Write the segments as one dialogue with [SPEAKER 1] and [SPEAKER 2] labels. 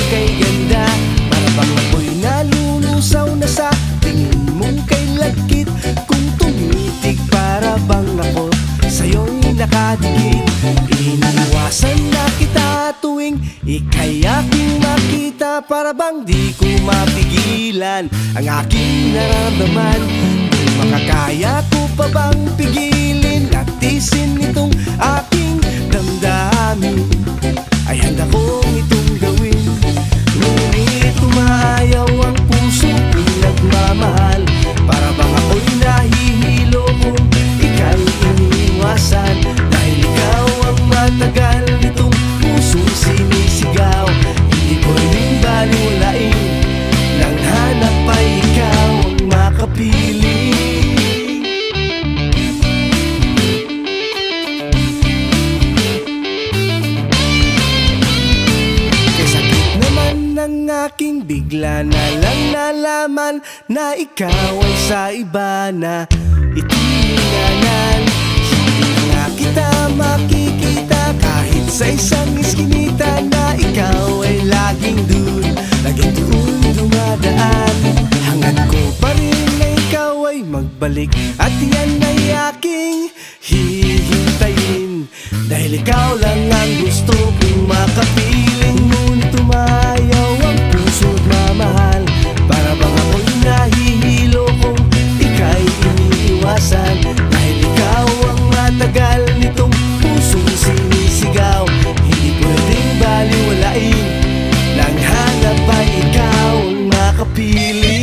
[SPEAKER 1] kay ganda. Para bang ako'y nalulusaw na sa tingin mong kay lagkit. Kung tumitig para bang ako sa'yo'y nakadikit. Iniiwasan na kita tuwing ika'y aking makita. Para bang di ko mapigilan ang aking nararamdaman. Kung makakaya ko pa bang pigilin at tiisin itong aking damdamin, ay handa kong itong gawin. Ngunit umayaw ang puso kong nagmamahal. Para bang ako'y nahihilo kung ika'y iniiwasan. Dahil ikaw ang matagal nitong pusong sinisigaw. Hindi ko rin baliwalain, nang hanap ay ikaw ang makapili. Ang aking bigla na lang nalaman na ikaw ay sa iba na itininganan. Hindi na nga kita makikita kahit sa isang iskinita. Na ikaw ay laging dun, laging dun dumadaan. Hangad ko pa rin na ikaw ay magbalik, at yan ay aking hihintayin. Dahil ikaw lang ang gusto kong makapiling. Ngunit tumayaw ang puso't mamahal. Para bang ako'y nahihilo kung ika'y iniiwasan. Dahil ikaw ang matagal nitong pusong sinisigaw. Hindi ko rin baliwalain, nang hanap ay ikaw ang makapili.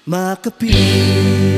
[SPEAKER 1] Makapili.